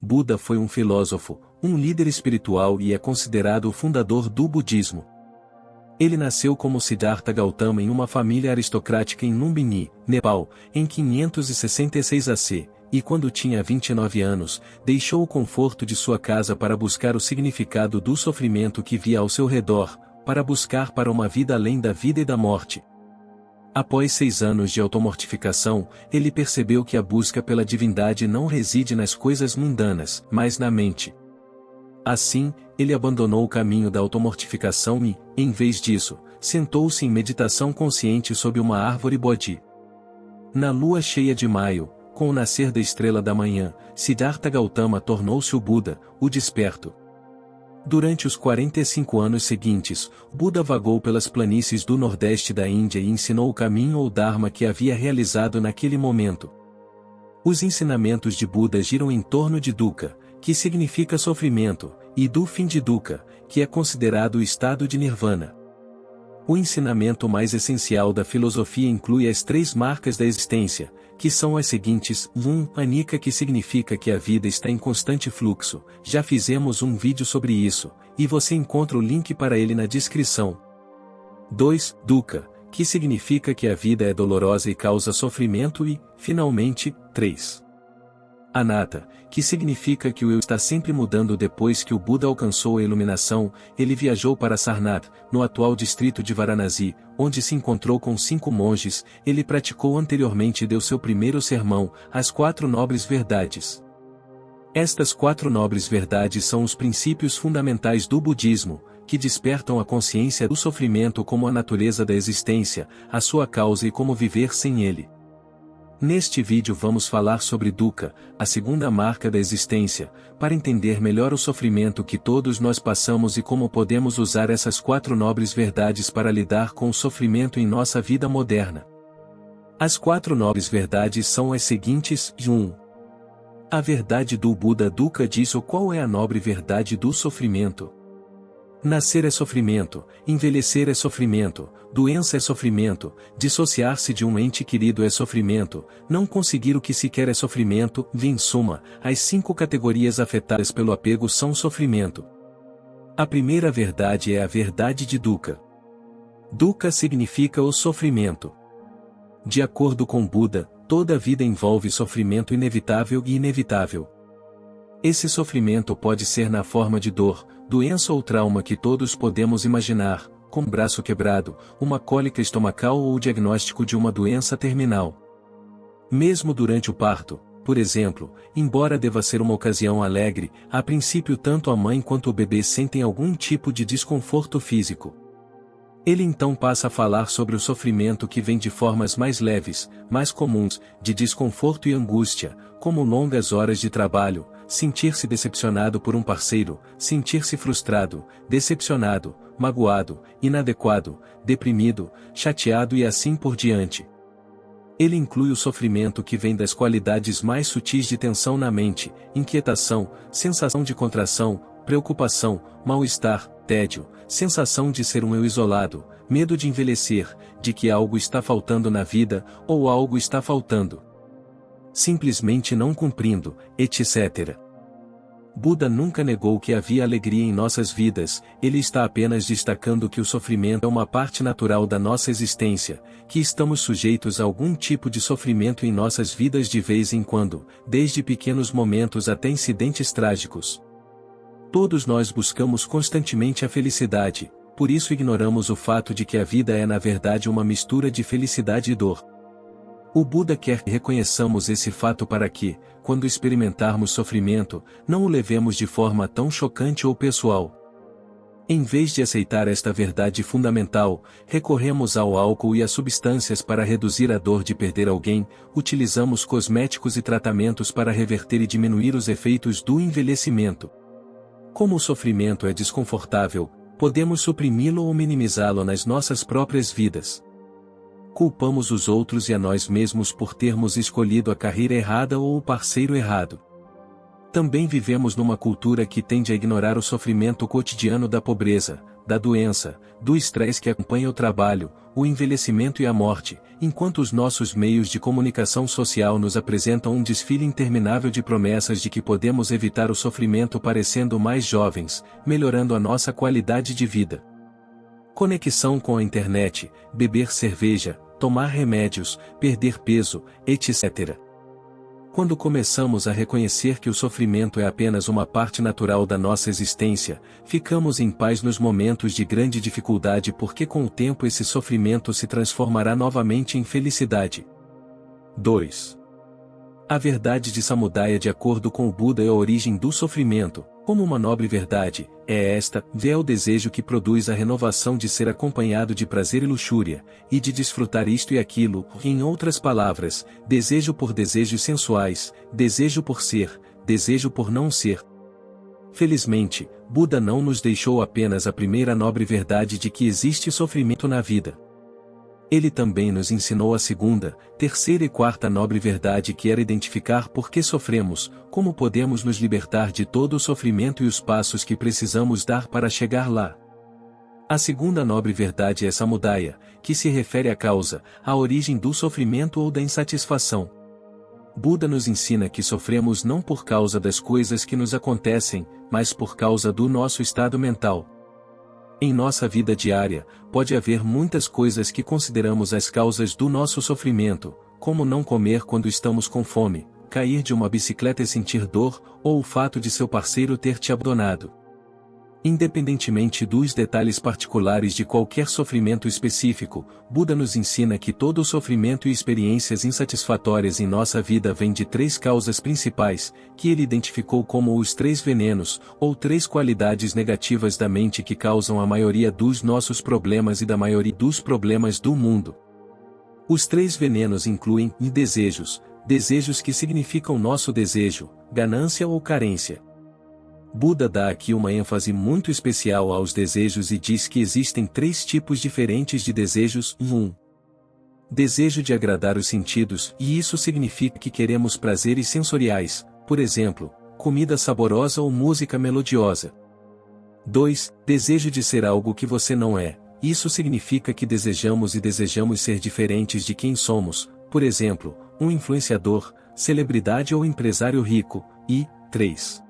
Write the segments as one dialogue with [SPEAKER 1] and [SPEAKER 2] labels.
[SPEAKER 1] Buda foi um filósofo, um líder espiritual e é considerado o fundador do budismo. Ele nasceu como Siddhartha Gautama em uma família aristocrática em Lumbini, Nepal, em 566 AC, e quando tinha 29 anos, deixou o conforto de sua casa para buscar o significado do sofrimento que via ao seu redor, para buscar para uma vida além da vida e da morte. Após 6 anos de automortificação, ele percebeu que a busca pela divindade não reside nas coisas mundanas, mas na mente. Assim, ele abandonou o caminho da automortificação e, em vez disso, sentou-se em meditação consciente sob uma árvore bodhi. Na lua cheia de maio, com o nascer da estrela da manhã, Siddhartha Gautama tornou-se o Buda, o desperto. Durante os 45 anos seguintes, Buda vagou pelas planícies do nordeste da Índia e ensinou o caminho ou Dharma que havia realizado naquele momento. Os ensinamentos de Buda giram em torno de dukkha, que significa sofrimento, e do fim de dukkha, que é considerado o estado de nirvana. O ensinamento mais essencial da filosofia inclui as 3 marcas da existência, que são as seguintes: 1. Anicca, que significa que a vida está em constante fluxo. Já fizemos um vídeo sobre isso, e você encontra o link para ele na descrição. 2. Dukkha, que significa que a vida é dolorosa e causa sofrimento e, finalmente, 3. Anatta, que significa que o eu está sempre mudando. Depois que o Buda alcançou a iluminação, ele viajou para Sarnath, no atual distrito de Varanasi, onde se encontrou com 5 monges. Ele praticou anteriormente e deu seu primeiro sermão, as 4 nobres verdades. Estas 4 nobres verdades são os princípios fundamentais do budismo, que despertam a consciência do sofrimento como a natureza da existência, a sua causa e como viver sem ele. Neste vídeo vamos falar sobre dukkha, a segunda marca da existência, para entender melhor o sofrimento que todos nós passamos e como podemos usar essas 4 nobres verdades para lidar com o sofrimento em nossa vida moderna. As 4 nobres verdades são as seguintes: 1. A verdade do Buda Dukkha diz qual é a nobre verdade do sofrimento. Nascer é sofrimento, envelhecer é sofrimento, doença é sofrimento, dissociar-se de um ente querido é sofrimento, não conseguir o que se quer é sofrimento. Em suma, as 5 categorias afetadas pelo apego são sofrimento. A primeira verdade é a verdade de Dukkha. Dukkha significa o sofrimento. De acordo com Buda, toda a vida envolve sofrimento inevitável e inevitável. Esse sofrimento pode ser na forma de dor, doença ou trauma que todos podemos imaginar, como braço quebrado, uma cólica estomacal ou o diagnóstico de uma doença terminal. Mesmo durante o parto, por exemplo, embora deva ser uma ocasião alegre, a princípio tanto a mãe quanto o bebê sentem algum tipo de desconforto físico. Ele então passa a falar sobre o sofrimento que vem de formas mais leves, mais comuns, de desconforto e angústia, como longas horas de trabalho, sentir-se decepcionado por um parceiro, sentir-se frustrado, decepcionado, magoado, inadequado, deprimido, chateado e assim por diante. Ele inclui o sofrimento que vem das qualidades mais sutis de tensão na mente, inquietação, sensação de contração, preocupação, mal-estar, tédio, sensação de ser um eu isolado, medo de envelhecer, de que algo está faltando na vida, ou algo está faltando. Simplesmente não cumprindo, etc. Buda nunca negou que havia alegria em nossas vidas, ele está apenas destacando que o sofrimento é uma parte natural da nossa existência, que estamos sujeitos a algum tipo de sofrimento em nossas vidas de vez em quando, desde pequenos momentos até incidentes trágicos. Todos nós buscamos constantemente a felicidade, por isso ignoramos o fato de que a vida é na verdade uma mistura de felicidade e dor. O Buda quer que reconheçamos esse fato para que, quando experimentarmos sofrimento, não o levemos de forma tão chocante ou pessoal. Em vez de aceitar esta verdade fundamental, recorremos ao álcool e a substâncias para reduzir a dor de perder alguém, utilizamos cosméticos e tratamentos para reverter e diminuir os efeitos do envelhecimento. Como o sofrimento é desconfortável, podemos suprimi-lo ou minimizá-lo nas nossas próprias vidas. Culpamos os outros e a nós mesmos por termos escolhido a carreira errada ou o parceiro errado. Também vivemos numa cultura que tende a ignorar o sofrimento cotidiano da pobreza, da doença, do estresse que acompanha o trabalho, o envelhecimento e a morte, enquanto os nossos meios de comunicação social nos apresentam um desfile interminável de promessas de que podemos evitar o sofrimento parecendo mais jovens, melhorando a nossa qualidade de vida. Conexão com a internet, beber cerveja, tomar remédios, perder peso, etc. Quando começamos a reconhecer que o sofrimento é apenas uma parte natural da nossa existência, ficamos em paz nos momentos de grande dificuldade porque com o tempo esse sofrimento se transformará novamente em felicidade. 2. A verdade de Samudaya de acordo com o Buda é a origem do sofrimento, como uma nobre verdade, é o desejo que produz a renovação de ser acompanhado de prazer e luxúria, e de desfrutar isto e aquilo, em outras palavras, desejo por desejos sensuais, desejo por ser, desejo por não ser. Felizmente, Buda não nos deixou apenas a primeira nobre verdade de que existe sofrimento na vida. Ele também nos ensinou a segunda, terceira e quarta nobre verdade que era identificar por que sofremos, como podemos nos libertar de todo o sofrimento e os passos que precisamos dar para chegar lá. A segunda nobre verdade é Samudaya, que se refere à causa, à origem do sofrimento ou da insatisfação. Buda nos ensina que sofremos não por causa das coisas que nos acontecem, mas por causa do nosso estado mental. Em nossa vida diária, pode haver muitas coisas que consideramos as causas do nosso sofrimento, como não comer quando estamos com fome, cair de uma bicicleta e sentir dor, ou o fato de seu parceiro ter te abandonado. Independentemente dos detalhes particulares de qualquer sofrimento específico, Buda nos ensina que todo sofrimento e experiências insatisfatórias em nossa vida vêm de três causas principais, que ele identificou como os três venenos, ou três qualidades negativas da mente que causam a maioria dos nossos problemas e da maioria dos problemas do mundo. Os três venenos incluem desejos, desejos que significam nosso desejo, ganância ou carência. Buda dá aqui uma ênfase muito especial aos desejos e diz que existem três tipos diferentes de desejos. 1. Desejo de agradar os sentidos, e isso significa que queremos prazeres sensoriais, por exemplo, comida saborosa ou música melodiosa. 2. Desejo de ser algo que você não é, isso significa que desejamos ser diferentes de quem somos, por exemplo, um influenciador, celebridade ou empresário rico. E 3.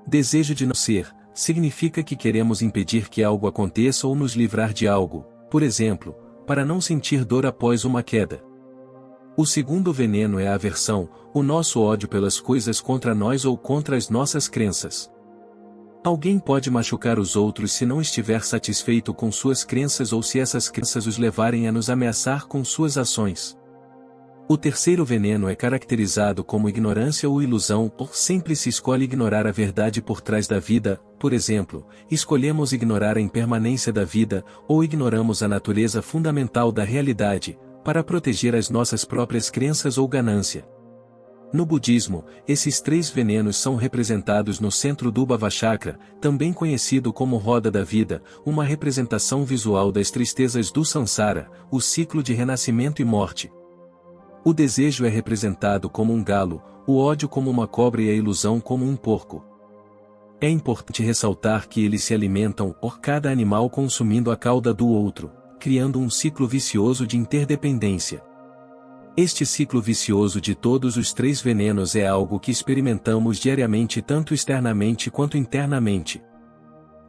[SPEAKER 1] Desejo de não ser, significa que queremos impedir que algo aconteça ou nos livrar de algo, por exemplo, para não sentir dor após uma queda. O segundo veneno é a aversão, o nosso ódio pelas coisas contra nós ou contra as nossas crenças. Alguém pode machucar os outros se não estiver satisfeito com suas crenças ou se essas crenças os levarem a nos ameaçar com suas ações. O terceiro veneno é caracterizado como ignorância ou ilusão, ou sempre se escolhe ignorar a verdade por trás da vida, por exemplo, escolhemos ignorar a impermanência da vida, ou ignoramos a natureza fundamental da realidade, para proteger as nossas próprias crenças ou ganância. No budismo, esses três venenos são representados no centro do Bhava Chakra, também conhecido como roda da vida, uma representação visual das tristezas do Sansara, o ciclo de renascimento e morte. O desejo é representado como um galo, o ódio como uma cobra e a ilusão como um porco. É importante ressaltar que eles se alimentam por cada animal consumindo a cauda do outro, criando um ciclo vicioso de interdependência. Este ciclo vicioso de todos os três venenos é algo que experimentamos diariamente tanto externamente quanto internamente.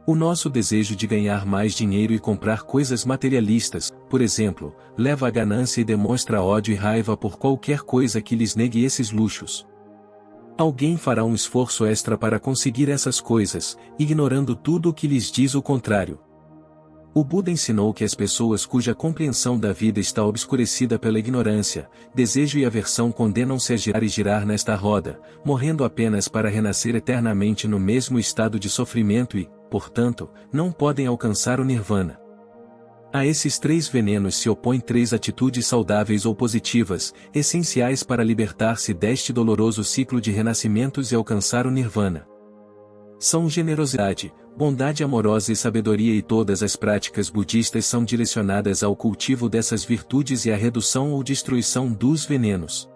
[SPEAKER 1] O nosso desejo de ganhar mais dinheiro e comprar coisas materialistas, por exemplo, leva à ganância e demonstra ódio e raiva por qualquer coisa que lhes negue esses luxos. Alguém fará um esforço extra para conseguir essas coisas, ignorando tudo o que lhes diz o contrário. O Buda ensinou que as pessoas cuja compreensão da vida está obscurecida pela ignorância, desejo e aversão condenam-se a girar e girar nesta roda, morrendo apenas para renascer eternamente no mesmo estado de sofrimento e, portanto, não podem alcançar o nirvana. A esses três venenos se opõem três atitudes saudáveis ou positivas, essenciais para libertar-se deste doloroso ciclo de renascimentos e alcançar o nirvana. São generosidade, bondade amorosa e sabedoria, e todas as práticas budistas são direcionadas ao cultivo dessas virtudes e à redução ou destruição dos venenos.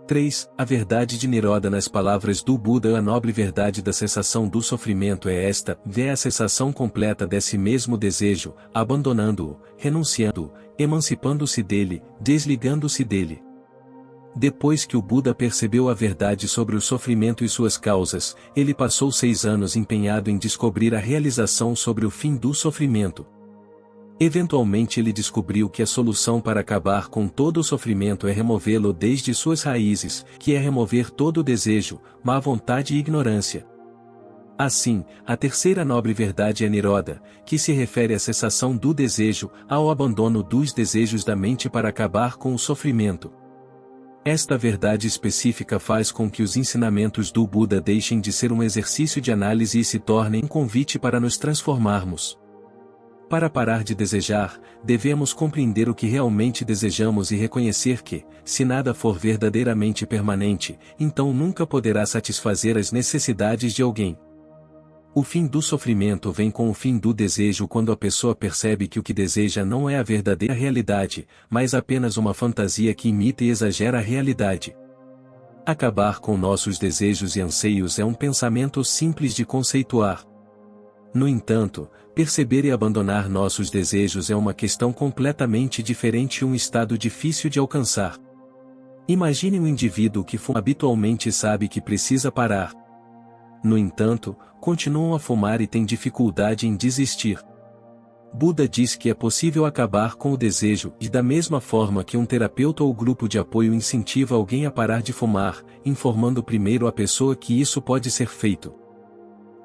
[SPEAKER 1] 3. A verdade de Niroda. Nas palavras do Buda, a nobre verdade da cessação do sofrimento é esta: vê a cessação completa desse mesmo desejo, abandonando-o, renunciando-o, emancipando-se dele, desligando-se dele. Depois que o Buda percebeu a verdade sobre o sofrimento e suas causas, ele passou 6 anos empenhado em descobrir a realização sobre o fim do sofrimento. Eventualmente ele descobriu que a solução para acabar com todo o sofrimento é removê-lo desde suas raízes, que é remover todo o desejo, má vontade e ignorância. Assim, a terceira nobre verdade é Niroda, que se refere à cessação do desejo, ao abandono dos desejos da mente para acabar com o sofrimento. Esta verdade específica faz com que os ensinamentos do Buda deixem de ser um exercício de análise e se tornem um convite para nos transformarmos. Para parar de desejar, devemos compreender o que realmente desejamos e reconhecer que, se nada for verdadeiramente permanente, então nunca poderá satisfazer as necessidades de alguém. O fim do sofrimento vem com o fim do desejo quando a pessoa percebe que o que deseja não é a verdadeira realidade, mas apenas uma fantasia que imita e exagera a realidade. Acabar com nossos desejos e anseios é um pensamento simples de conceituar. No entanto, perceber e abandonar nossos desejos é uma questão completamente diferente e um estado difícil de alcançar. Imagine um indivíduo que fuma habitualmente e sabe que precisa parar. No entanto, continuam a fumar e têm dificuldade em desistir. Buda diz que é possível acabar com o desejo, e da mesma forma que um terapeuta ou grupo de apoio incentiva alguém a parar de fumar, informando primeiro a pessoa que isso pode ser feito.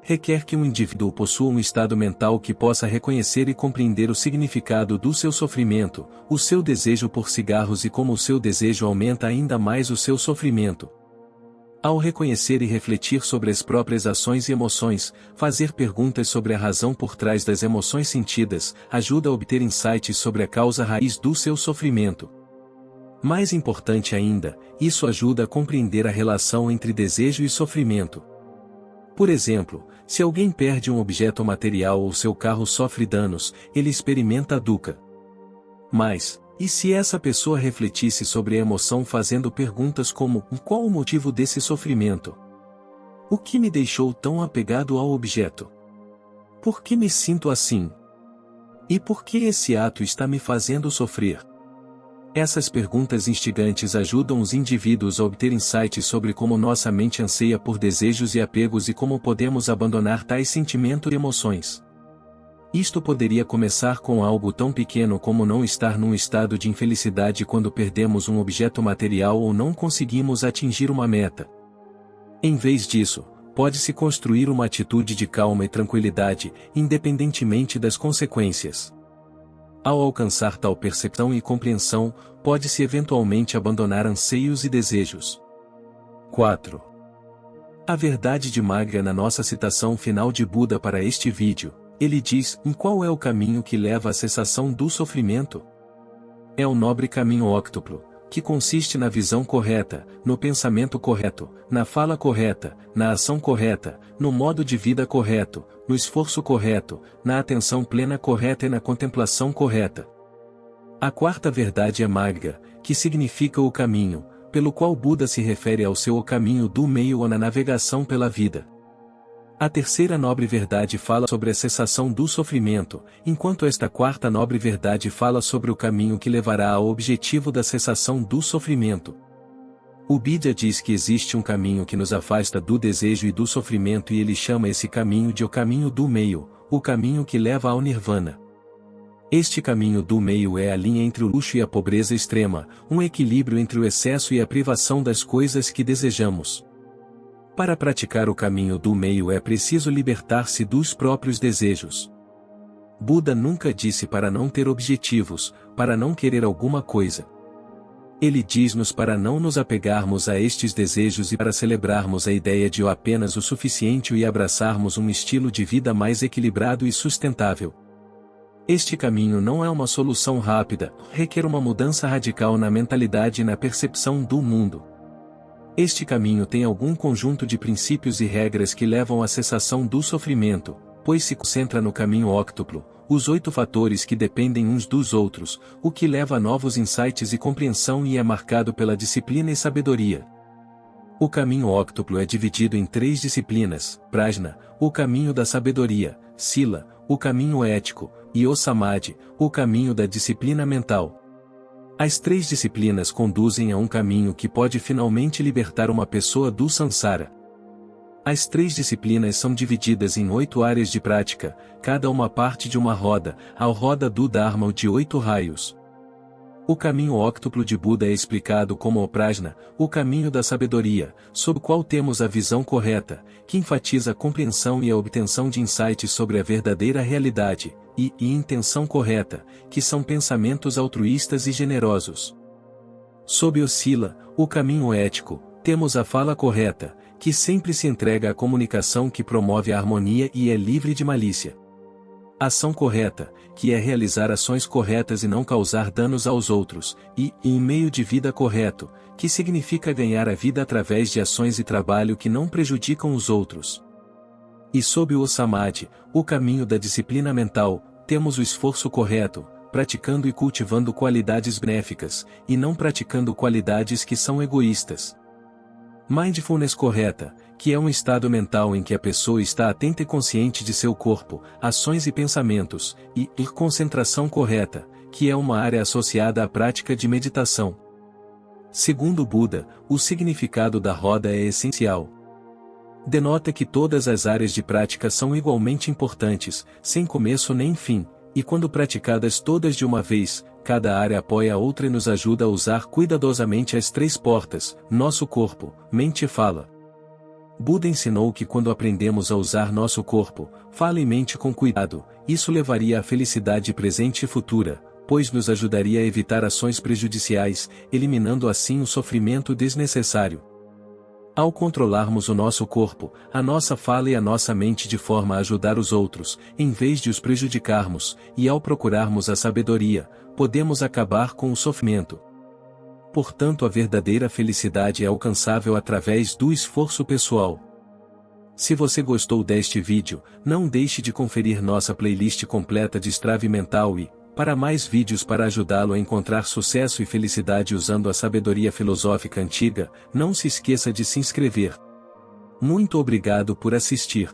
[SPEAKER 1] Requer que um indivíduo possua um estado mental que possa reconhecer e compreender o significado do seu sofrimento, o seu desejo por cigarros e como o seu desejo aumenta ainda mais o seu sofrimento. Ao reconhecer e refletir sobre as próprias ações e emoções, fazer perguntas sobre a razão por trás das emoções sentidas, ajuda a obter insights sobre a causa raiz do seu sofrimento. Mais importante ainda, isso ajuda a compreender a relação entre desejo e sofrimento. Por exemplo, se alguém perde um objeto material ou seu carro sofre danos, ele experimenta a dukkha. Mas, e se essa pessoa refletisse sobre a emoção fazendo perguntas como: qual o motivo desse sofrimento? O que me deixou tão apegado ao objeto? Por que me sinto assim? E por que esse ato está me fazendo sofrer? Essas perguntas instigantes ajudam os indivíduos a obter insights sobre como nossa mente anseia por desejos e apegos e como podemos abandonar tais sentimentos e emoções. Isto poderia começar com algo tão pequeno como não estar num estado de infelicidade quando perdemos um objeto material ou não conseguimos atingir uma meta. Em vez disso, pode-se construir uma atitude de calma e tranquilidade, independentemente das consequências. Ao alcançar tal percepção e compreensão, pode-se eventualmente abandonar anseios e desejos. 4. A verdade de Magga. Na nossa citação final de Buda para este vídeo, ele diz: qual é o caminho que leva à cessação do sofrimento? É o nobre caminho óctuplo, que consiste na visão correta, no pensamento correto, na fala correta, na ação correta, no modo de vida correto, no esforço correto, na atenção plena correta e na contemplação correta. A quarta verdade é Magga, que significa o caminho, pelo qual Buda se refere ao seu caminho do meio ou na navegação pela vida. A terceira nobre verdade fala sobre a cessação do sofrimento, enquanto esta quarta nobre verdade fala sobre o caminho que levará ao objetivo da cessação do sofrimento. O Buda diz que existe um caminho que nos afasta do desejo e do sofrimento e ele chama esse caminho de o caminho do meio, o caminho que leva ao Nirvana. Este caminho do meio é a linha entre o luxo e a pobreza extrema, um equilíbrio entre o excesso e a privação das coisas que desejamos. Para praticar o caminho do meio é preciso libertar-se dos próprios desejos. Buda nunca disse para não ter objetivos, para não querer alguma coisa. Ele diz-nos para não nos apegarmos a estes desejos e para celebrarmos a ideia de o apenas o suficiente e abraçarmos um estilo de vida mais equilibrado e sustentável. Este caminho não é uma solução rápida, requer uma mudança radical na mentalidade e na percepção do mundo. Este caminho tem algum conjunto de princípios e regras que levam à cessação do sofrimento, pois se concentra no caminho óctuplo, os 8 fatores que dependem uns dos outros, o que leva a novos insights e compreensão e é marcado pela disciplina e sabedoria. O caminho óctuplo é dividido em 3 disciplinas: Prajna, o caminho da sabedoria; Sila, o caminho ético; e o Samadhi, o caminho da disciplina mental. As 3 disciplinas conduzem a um caminho que pode finalmente libertar uma pessoa do samsara. As 3 disciplinas são divididas em 8 áreas de prática, cada uma parte de uma roda, a roda do Dharma de 8 raios. O caminho óctuplo de Buda é explicado como o Prajna, o caminho da sabedoria, sob o qual temos a visão correta, que enfatiza a compreensão e a obtenção de insights sobre a verdadeira realidade, e intenção correta, que são pensamentos altruístas e generosos. Sob o Sila, o caminho ético, temos a fala correta, que sempre se entrega à comunicação que promove a harmonia e é livre de malícia. Ação correta, que é realizar ações corretas e não causar danos aos outros, e meio de vida correto, que significa ganhar a vida através de ações e trabalho que não prejudicam os outros. E sob o Samadhi, o caminho da disciplina mental, temos o esforço correto, praticando e cultivando qualidades benéficas, e não praticando qualidades que são egoístas. Mindfulness correta, que é um estado mental em que a pessoa está atenta e consciente de seu corpo, ações e pensamentos, e concentração correta, que é uma área associada à prática de meditação. Segundo Buda, o significado da roda é essencial. Denota que todas as áreas de prática são igualmente importantes, sem começo nem fim, e quando praticadas todas de uma vez, cada área apoia a outra e nos ajuda a usar cuidadosamente as 3 portas, nosso corpo, mente e fala. Buda ensinou que quando aprendemos a usar nosso corpo, fala e mente com cuidado, isso levaria à felicidade presente e futura, pois nos ajudaria a evitar ações prejudiciais, eliminando assim o sofrimento desnecessário. Ao controlarmos o nosso corpo, a nossa fala e a nossa mente de forma a ajudar os outros, em vez de os prejudicarmos, e ao procurarmos a sabedoria, podemos acabar com o sofrimento. Portanto, a verdadeira felicidade é alcançável através do esforço pessoal. Se você gostou deste vídeo, não deixe de conferir nossa playlist completa de Destrave Mental e, para mais vídeos para ajudá-lo a encontrar sucesso e felicidade usando a sabedoria filosófica antiga, não se esqueça de se inscrever. Muito obrigado por assistir.